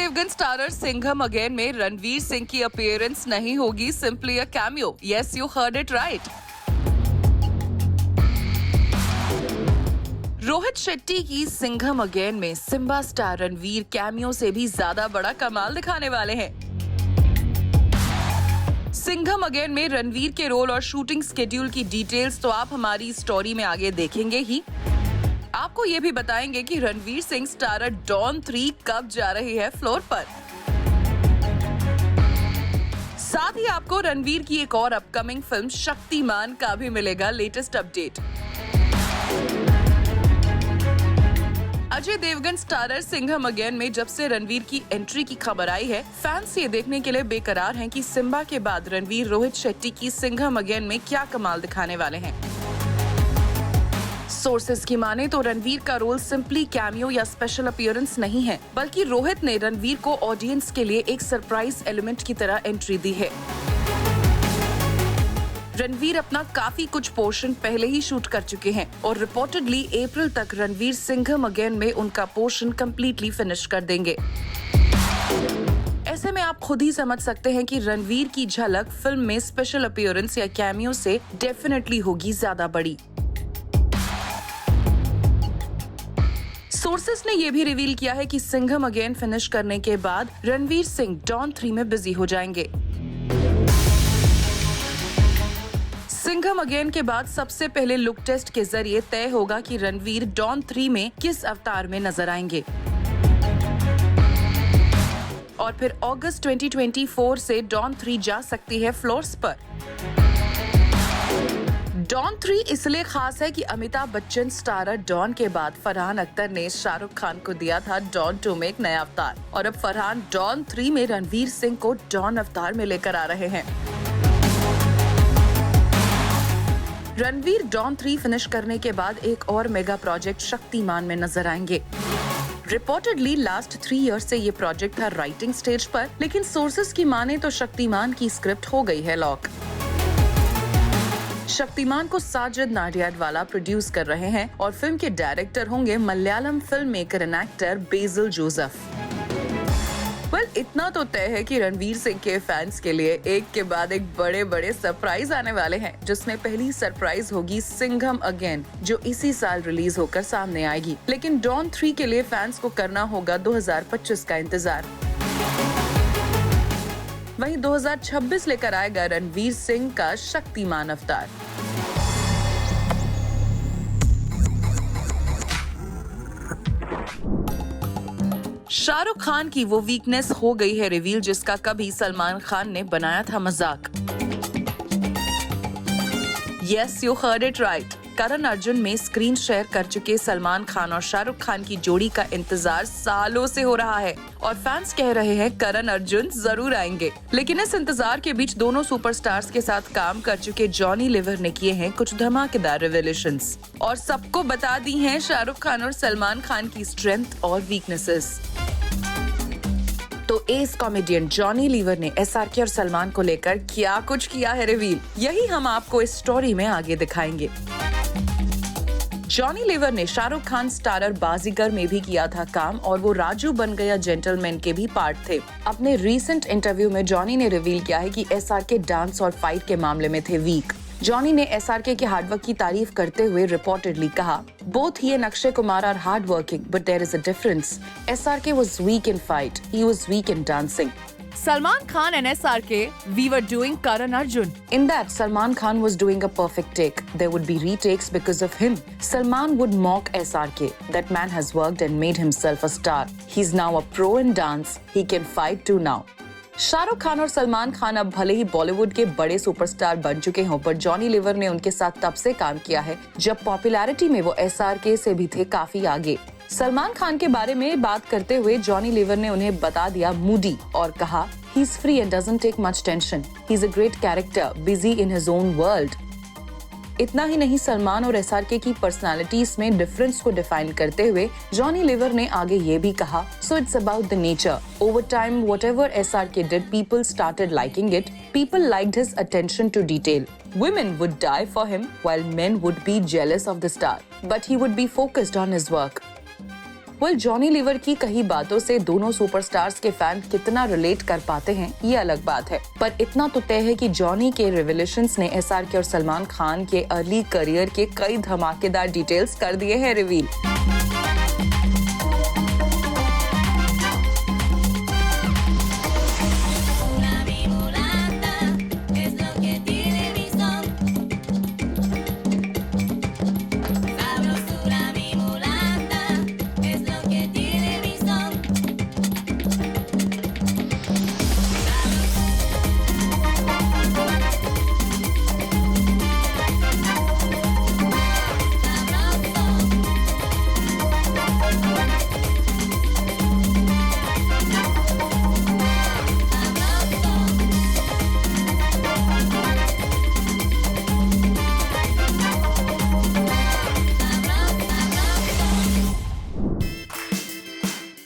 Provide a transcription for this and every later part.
Devgan starrer Singham again में रणवीर सिंह की appearance नहीं होगी simply a cameo. Yes, you heard it right. Rohit Shetty की सिंघम अगेन में सिम्बा स्टार रणवीर कैमियो से भी ज्यादा बड़ा कमाल दिखाने वाले हैं। सिंघम अगेन में रणवीर के रोल और शूटिंग स्केड्यूल की डिटेल्स तो आप हमारी स्टोरी में आगे देखेंगे ही। आपको ये भी बताएंगे कि रणवीर सिंह स्टारर डॉन 3 कब जा रही है फ्लोर पर। साथ ही आपको रणवीर की एक और अपकमिंग फिल्म शक्तिमान का भी मिलेगा latest update. Ajay Devgn starrer Singham again में जब से रणवीर की एंट्री की खबर आई है, फैंस ये देखने के लिए बेकरार हैं कि सिम्बा के बाद रणवीर रोहित शेट्टी की सिंघम अगेन में क्या कमाल दिखाने वाले हैं। सोर्सेस की माने तो रणवीर का रोल सिंपली कैमियो या स्पेशल अपीयरेंस नहीं है, बल्कि रोहित ने रणवीर को ऑडियंस के लिए एक सरप्राइज एलिमेंट की तरह एंट्री दी है। रणवीर अपना काफी कुछ पोर्शन पहले ही शूट कर चुके हैं और रिपोर्टेडली अप्रैल तक रणवीर सिंघम अगेन में उनका पोर्शन कंप्लीटली फिनिश कर देंगे। ऐसे में आप खुद ही समझ सकते हैं कि रणवीर की झलक फिल्म में स्पेशल अपीयरेंस या कैमियो से डेफिनेटली होगी ज्यादा बड़ी। सोर्सेस ने यह भी रिवील किया है कि सिंघम अगेन फिनिश करने के बाद रणवीर सिंह डॉन 3 में बिजी हो जाएंगे। सिंघम अगेन के बाद सबसे पहले लुक टेस्ट के जरिए तय होगा कि रणवीर डॉन 3 में किस अवतार में नजर आएंगे और फिर अगस्त 2024 से डॉन 3 जा सकती है फ्लोर्स पर। डॉन 3 इसलिए खास है कि अमिताभ बच्चन स्टारर डॉन के बाद फरहान अख्तर ने शाहरुख खान को दिया था डॉन 2 में एक नया अवतार और अब फरहान डॉन 3 में रणवीर सिंह को डॉन अवतार में लेकर आ रहे हैं। रणवीर डॉन 3 फिनिश करने के बाद एक और मेगा प्रोजेक्ट शक्तिमान में नजर आएंगे। रिपोर्टेडली लास्ट 3 इयर्स से ये प्रोजेक्ट था राइटिंग स्टेज पर, लेकिन सोर्सेस की माने तो शक्तिमान की स्क्रिप्ट हो गई है लॉक। शक्तिमान को साजिद नाडियाडवाला प्रोड्यूस कर रहे हैं और फिल्म के डायरेक्टर होंगे Malayalam film maker and actor BECIL Joseph. इतना तो तय है कि रणवीर सिंह के फैंस के लिए एक के बाद एक बड़े बड़े सरप्राइज आने वाले हैं, जिसमें पहली सरप्राइज होगी सिंघम अगेन, जो इसी साल रिलीज होकर सामने आएगी। लेकिन डॉन 3 के लिए फैंस को करना होगा 2025 का इंतजार। वहीं 2026 लेकर आएगा रणवीर सिंह का शक्तिमान अवतार। शाहरुख खान की वो वीकनेस हो गई है रिवील जिसका कभी सलमान खान ने बनाया था मजाक। Yes, you heard it right. Karan Arjun में स्क्रीन शेयर कर चुके सलमान खान और शाहरुख खान की जोड़ी का इंतजार सालों से हो रहा है और फैंस कह रहे हैं करण अर्जुन जरूर आएंगे। लेकिन इस इंतजार के बीच दोनों सुपरस्टार्स के साथ काम कर चुके जॉनी लीवर ने किए हैं कुछ धमाकेदार रिवेलेशंस और सबको बता दी हैं शाहरुख खान और सलमान खान की स्ट्रेंथ और वीकनेसेस। तो एस कॉमेडियन जॉनी लीवर ने एसआरके और सलमान को लेकर क्या कुछ किया है रिवील, यही हम आपको इस स्टोरी में आगे दिखाएंगे। जॉनी लीवर ने शाहरुख खान स्टारर बाजीगर में भी किया था काम और वो राजू बन गया जेंटलमैन के भी पार्ट थे। अपने रीसेंट इंटरव्यू में जॉनी ने रिवील किया है कि एसआरके डांस और फाइट के मामले में थे वीक। जॉनी ने एसआरके के हार्डवर्क की तारीफ करते हुए रिपोर्टेडली कहा, both he and Akshay Kumar are hard working but there is a difference. SRK was weak in fight, he was weak in dancing. Salman Khan and SRK, we were doing Karan Arjun. In that, Salman Khan was doing a perfect take. There would be retakes because of him. Salman would mock SRK. That man has worked and made himself a star. He's now a pro in dance. He can fight too now. Shahrukh Khan और सलमान खान अब भले ही बॉलीवुड के बड़े superstar बन चुके हों, पर Johnny liver ने उनके साथ तब से काम किया है जब पॉपुलैरिटी में वो एसआरके से भी थे काफी आगे। सलमान खान के बारे में बात करते हुए जॉनी लीवर ने उन्हें बता दिया मूडी और कहा, he is free and doesn't take much tension. He's a great character, busy in his own world. इतना ही नहीं, सलमान और एसआरके की पर्सनालिटीज में डिफरेंस को डिफाइन करते हुए जॉनी लीवर ने आगे ये भी कहा, so it's about the nature. Over time, whatever SRK did, people started liking it. People liked his attention to detail. Women would die for him, while men would be jealous of the star. But he would be focused on his work. Well, Johnny Lever की कई बातों से दोनों superstars के fan कितना relate कर पाते हैं ये अलग बात है, पर इतना तो तय है कि जॉनी के रिविलेशंस ने एसआरके और सलमान खान के अर्ली करियर के कई धमाकेदार डिटेल्स कर दिए हैं रिवील।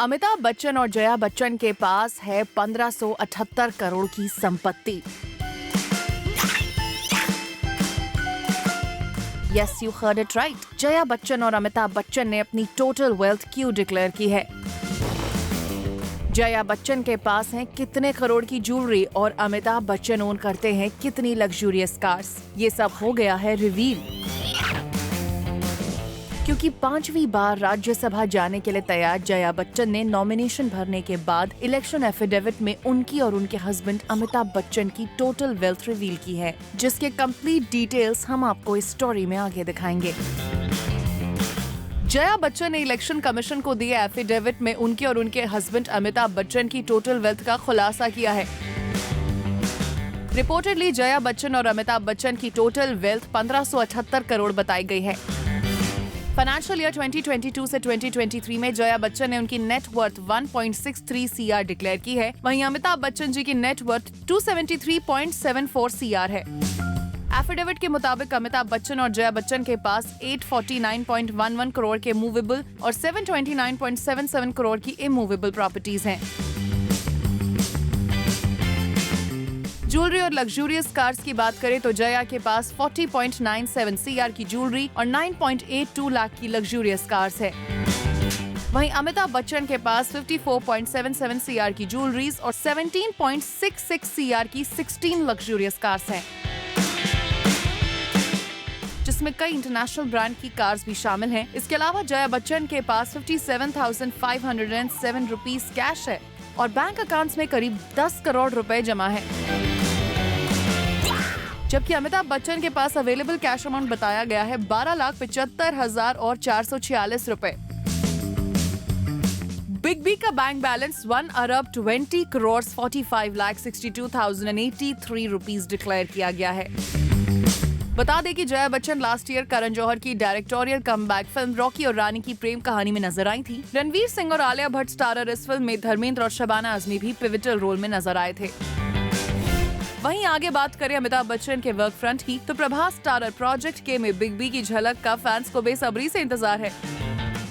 अमिताभ बच्चन और जया बच्चन के पास है 1578 करोड़ की संपत्ति। Yes, you heard it right. Jaya Bachchan और अमिताभ बच्चन ने अपनी टोटल वेल्थ क्यों डिक्लेयर की है? जया बच्चन के पास हैं कितने करोड़ की ज्वेलरी और अमिताभ बच्चन ओन करते हैं कितनी लग्जूरियस कार्स? ये सब हो गया है रिवील। क्योंकि 5वीं बार राज्यसभा जाने के लिए तैयार जया बच्चन ने नॉमिनेशन भरने के बाद इलेक्शन एफिडेविट में उनकी और उनके हस्बैंड अमिताभ बच्चन की टोटल वेल्थ रिवील की है, जिसके कंप्लीट डिटेल्स हम आपको इस स्टोरी में आगे दिखाएंगे। जया बच्चन ने इलेक्शन कमीशन को दिए एफिडेविट में उनके और उनके हस्बैंड अमिताभ बच्चन की टोटल वेल्थ का खुलासा किया है। रिपोर्टेडली जया बच्चन और अमिताभ बच्चन की टोटल वेल्थ 1578 करोड़ बताई गई है। फाइनेंशियल ईयर 2022 से 2023 में जया बच्चन ने उनकी नेट वर्थ 1.63 CR डिक्लेयर की है, वहीं अमिताभ बच्चन जी की नेट वर्थ 273.74 CR है। एफिडेविट के मुताबिक अमिताभ बच्चन और जया बच्चन के पास 849.11 करोड़ के मूवेबल और 729.77 करोड़ की इमूवेबल प्रॉपर्टीज हैं। ज्वेलरी और लग्जूरियस कार्स की बात करें तो जया के पास 40.97 CR की ज्वेलरी और 9.82 लाख की लग्जूरियस कार्स है। वहीं अमिताभ बच्चन के पास 54.77 CR की ज्वेलरीज और 17.66 CR की 16 लग्जूरियस कार्स हैं, जिसमें कई इंटरनेशनल ब्रांड की कार्स भी शामिल हैं। इसके अलावा जया बच्चन के पास 57,507 रुपीस कैश है और बैंक अकाउंट्स में करीब 10 करोड़ रुपए जमा है, जबकि अमिताभ बच्चन के पास अवेलेबल कैश अमाउंट बताया गया है 12,75,446 रुपए। बिग बी का बैंक बैलेंस 1,20,40,45,62,083 रुपीस डिक्लेयर किया गया है। बता दें कि जया बच्चन लास्ट ईयर करण जौहर की डायरेक्टोरियल कमबैक फिल्म रॉकी और रानी की प्रेम कहानी में नजर आई थी। रणवीर सिंह और आलिया भट्ट स्टारर इस फिल्म में धर्मेंद्र और शबाना आजमी भी पिवटल रोल में नजर आए थे। वहीं आगे बात करें अमिताभ बच्चन के वर्क फ्रंट की, तो प्रभास स्टारर प्रोजेक्ट के में बिग बी की झलक का फैंस को बेसब्री से इंतजार है।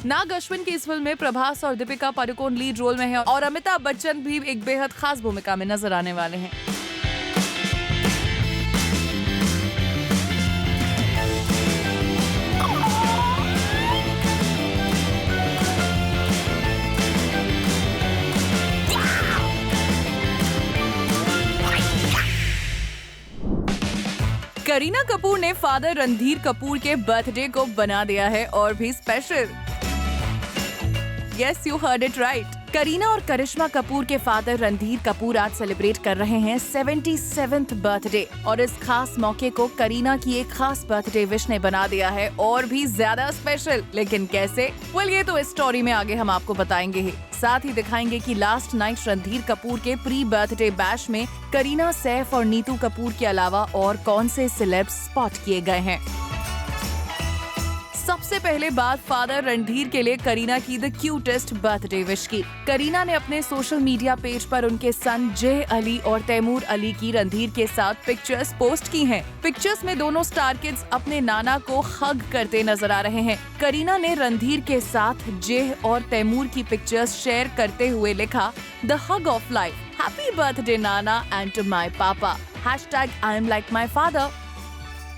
नाग अश्विन की इस फिल्म में प्रभास और दीपिका पादुकोण लीड रोल में हैं और अमिताभ बच्चन भी एक बेहद खास भूमिका में नजर आने वाले हैं। करीना कपूर ने फादर रणधीर कपूर के बर्थडे को बना दिया है और भी special. Yes, you heard it right. Kareena और करिश्मा कपूर के फादर रणधीर कपूर आज सेलिब्रेट कर रहे हैं 77th बर्थडे और इस खास मौके को करीना की एक खास बर्थडे विश ने बना दिया है और भी ज्यादा स्पेशल। लेकिन कैसे? वेल, ये तो इस स्टोरी में आगे हम आपको बताएंगे ही। साथ ही दिखाएंगे कि लास्ट नाइट रणधीर कपूर के प्री बर्थडे बैश में करीना, सैफ और नीतू कपूर के अलावा और कौन से सेलेब्स स्पॉट किए गए हैं। सबसे पहले बात फादर रणधीर के लिए करीना की द क्यूटेस्ट बर्थडे विश की। करीना ने अपने सोशल मीडिया पेज पर उनके सन जय अली और तैमूर अली की रणधीर के साथ पिक्चर्स पोस्ट की हैं। पिक्चर्स में दोनों स्टार किड्स अपने नाना को हग करते नजर आ रहे हैं। करीना ने रणधीर के साथ जय और तैमूर की पिक्चर्स शेयर करते हुए लिखा, the hug of life, happy birthday Nana and to my पापा, #I am like my father।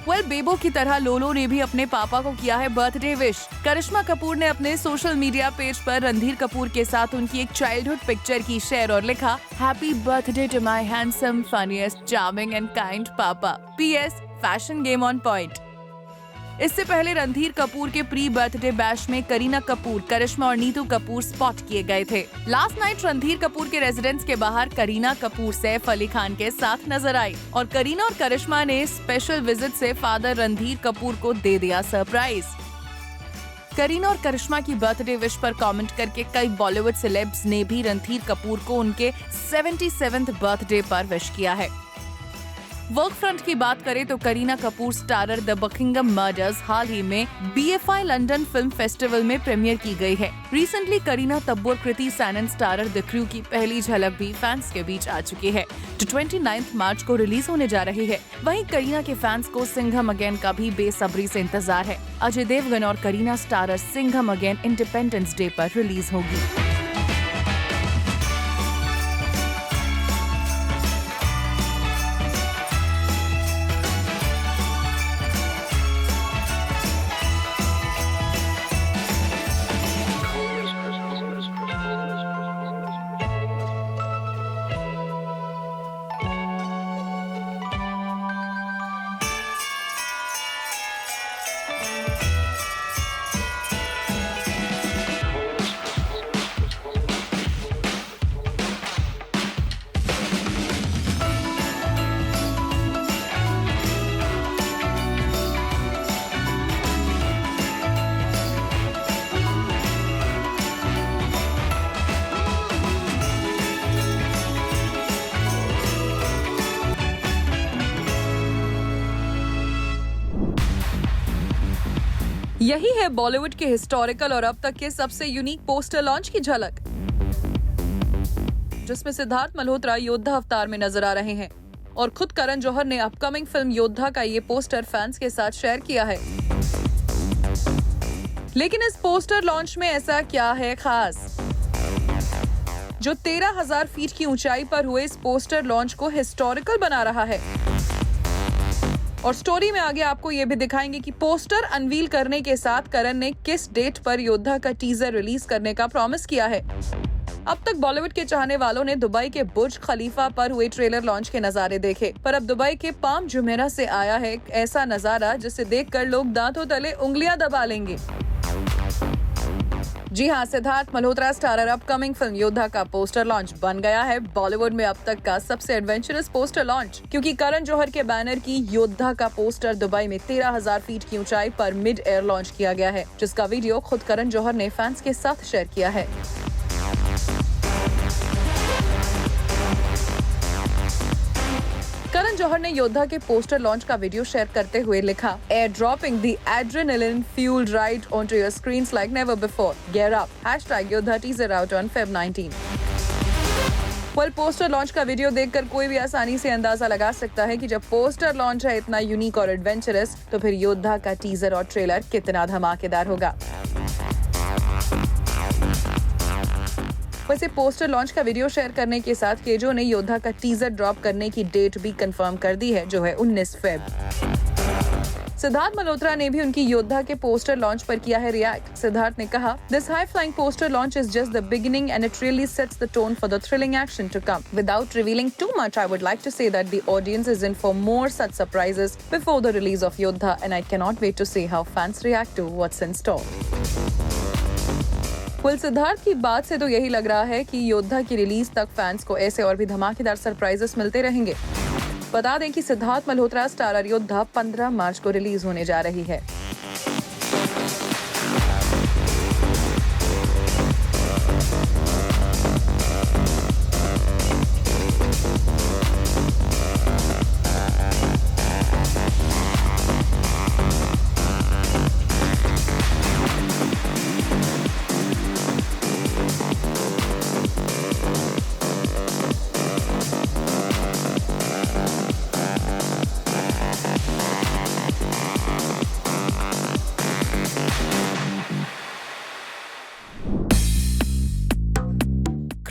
बेबो की तरह लोलो ने भी अपने पापा को किया है बर्थडे विश। करिश्मा कपूर ने अपने सोशल मीडिया पेज पर रणधीर कपूर के साथ उनकी एक चाइल्डहुड पिक्चर की शेयर और लिखा, happy birthday to my handsome, funniest, charming and kind papa. PS, fashion game on point. इससे पहले रणधीर कपूर के प्री बर्थडे बैश में करीना कपूर, करिश्मा और नीतू कपूर स्पॉट किए गए थे। लास्ट नाइट रणधीर कपूर के रेजिडेंस के बाहर करीना कपूर सैफ अली खान के साथ नजर आई और करीना और करिश्मा ने स्पेशल विजिट से फादर रणधीर कपूर को दे दिया सरप्राइज। करीना और करिश्मा की बर्थडे विश पर कमेंट करके कई बॉलीवुड सेलेब्स ने भी रणधीर कपूर को उनके 77th बर्थडे पर विश किया है। वर्क फ्रंट की बात करें तो Kareena Kapoor starrer the Buckingham murders हाल ही में BFI लंदन फिल्म फेस्टिवल में प्रीमियर की गई है। Recently Kareena Tabu Kriti Sanon starrer the crew की पहली झलक भी फैंस के बीच आ चुकी है, जो 29 मार्च को रिलीज होने जा रही है। वहीं करीना के फैंस को सिंघम अगेन का भी बेसब्री से इंतजार है। अजय देवगन और Kareena starrer Singham again independence day पर रिलीज होगी। यही है बॉलीवुड के हिस्टोरिकल और अब तक के सबसे यूनिक पोस्टर लॉन्च की झलक, जिसमें सिद्धार्थ मल्होत्रा योद्धा अवतार में नजर आ रहे हैं और खुद करण जौहर ने अपकमिंग फिल्म योद्धा का ये पोस्टर फैंस के साथ शेयर किया है। लेकिन इस पोस्टर लॉन्च में ऐसा क्या है खास जो 13,000 फीट की ऊंचाई पर हुए इस पोस्टर लॉन्च को हिस्टोरिकल बना रहा है। और स्टोरी में आगे आपको ये भी दिखाएंगे कि पोस्टर अनवील करने के साथ करण ने किस डेट पर योद्धा का टीजर रिलीज करने का प्रॉमिस किया है। अब तक बॉलीवुड के चाहने वालों ने दुबई के बुर्ज खलीफा पर हुए ट्रेलर लॉन्च के नजारे देखे, पर अब दुबई के पाम जुमेरा से आया है एक ऐसा नजारा जिसे देखकर लोग दांतों तले उंगलियां दबा लेंगे। जी हाँ, Siddharth Malhotra starrer upcoming film योद्धा का पोस्टर लॉन्च बन गया है बॉलीवुड में अब तक का सबसे एडवेंचरस पोस्टर लॉन्च, क्योंकि करण जौहर के बैनर की योद्धा का पोस्टर दुबई में 13,000 फीट की ऊंचाई पर मिड एयर लॉन्च किया गया है, जिसका वीडियो खुद करण जौहर ने फैंस के साथ शेयर किया है। करण जौहर ने योद्धा के पोस्टर लॉन्च का वीडियो शेयर करते हुए लिखा, air dropping the adrenaline fuelled ride onto your screens like never before, gear up, #Yodha teaser out on Feb 19। Poster launch का वीडियो देखकर कोई भी आसानी से अंदाजा लगा सकता है कि जब पोस्टर लॉन्च है इतना यूनिक और एडवेंचरस, तो फिर योद्धा का टीजर और ट्रेलर कितना धमाकेदार होगा। वैसे पोस्टर लॉन्च का वीडियो शेयर करने के साथ केजो ने योद्धा का टीजर ड्रॉप करने की डेट भी कंफर्म कर दी है, जो है 19 फेब। सिद्धार्थ मल्होत्रा ने भी उनकी योद्धा के पोस्टर लॉन्च पर किया है रिएक्ट। सिद्धार्थ ने कहा, this high flying poster launch is just the beginning and it really sets the tone for the thrilling action to come. Without revealing too much, I would like to say that the audience is in for more such surprises before the release of Yodha, and I cannot wait to see how fans react to what's in store. Siddharth की बात से तो यही लग रहा है कि योद्धा की रिलीज तक फैंस को ऐसे और भी धमाकेदार सरप्राइजेस मिलते रहेंगे। बता दें कि सिद्धार्थ मल्होत्रा स्टारर योद्धा 15 मार्च को रिलीज होने जा रही है।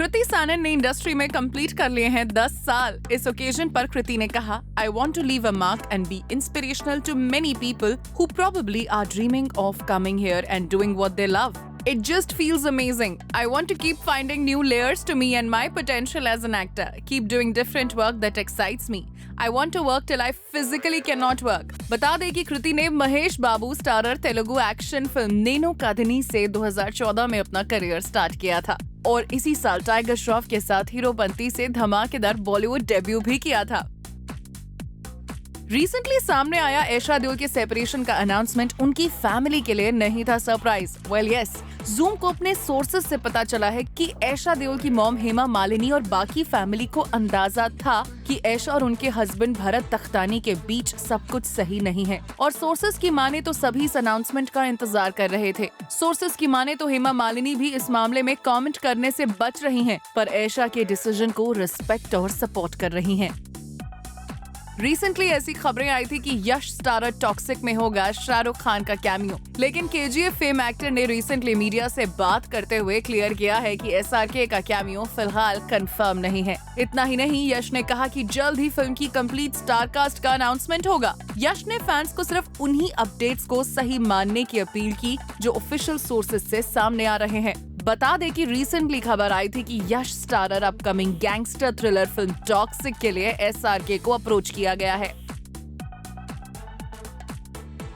कृति सैनन ने इंडस्ट्री में कंप्लीट कर लिए हैं 10 साल। इस ओकेजन पर कृति ने कहा, I want to leave a mark and be inspirational to many people who probably are dreaming of coming here and doing what they love. It just feels amazing. I want to keep finding new layers to me and my potential as an actor. Keep doing different work that excites me. I want to work till I physically cannot work. बता दें कि कृति ने महेश बाबू starrer Telugu action film नेनो कदनी से 2014 में अपना career start किया था और इसी साल टाइगर श्रॉफ के साथ हीरोपंती से धमाकेदार बॉलीवुड डेब्यू भी किया था। रिसेंटली सामने आया ऐशा देओल के सेपरेशन का अनाउंसमेंट उनकी फैमिली के लिए नहीं था सरप्राइज। वेल यस, जूम को अपने सोर्सेज से पता चला है कि ऐशा देओल की मॉम हेमा मालिनी और बाकी फैमिली को अंदाजा था कि ऐशा और उनके हस्बैंड भरत तख्तानी के बीच सब कुछ सही नहीं है और सोर्सेज की माने तो सभी इस अनाउंसमेंट का इंतजार कर रहे थे। सोर्सेज की माने तो हेमा मालिनी भी इस मामले में कमेंट करने से बच रही हैं, पर ऐशा के डिसीजन को रिस्पेक्ट और सपोर्ट कर रही हैं। रिसेंटली ऐसी खबरें आई थी कि यश स्टारर टॉक्सिक में होगा शाहरुख खान का कैमियो, लेकिन केजीएफ फेम एक्टर ने रिसेंटली मीडिया से बात करते हुए क्लियर किया है कि एसआरके का कैमियो फिलहाल कंफर्म नहीं है। इतना ही नहीं, यश ने कहा कि जल्द ही फिल्म की कंप्लीट स्टार कास्ट का अनाउंसमेंट होगा। यश ने फैंस को सिर्फ उन्हीं अपडेट्स को सही मानने की अपील की जो ऑफिशियल सोर्सेज से सामने आ रहे हैं। बता दें कि रिसेंटली खबर आई थी कि Yash starrer upcoming gangster thriller film Toxic के लिए एसआरके को अप्रोच किया गया है।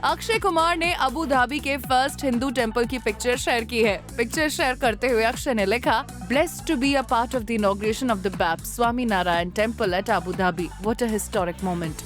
अक्षय कुमार ने अबू धाबी के फर्स्ट हिंदू टेंपल की पिक्चर शेयर की है। पिक्चर शेयर करते हुए अक्षय ने लिखा, blessed to be a part of the inauguration of the BAPS Swaminarayan temple at Abu Dhabi. What a historic moment.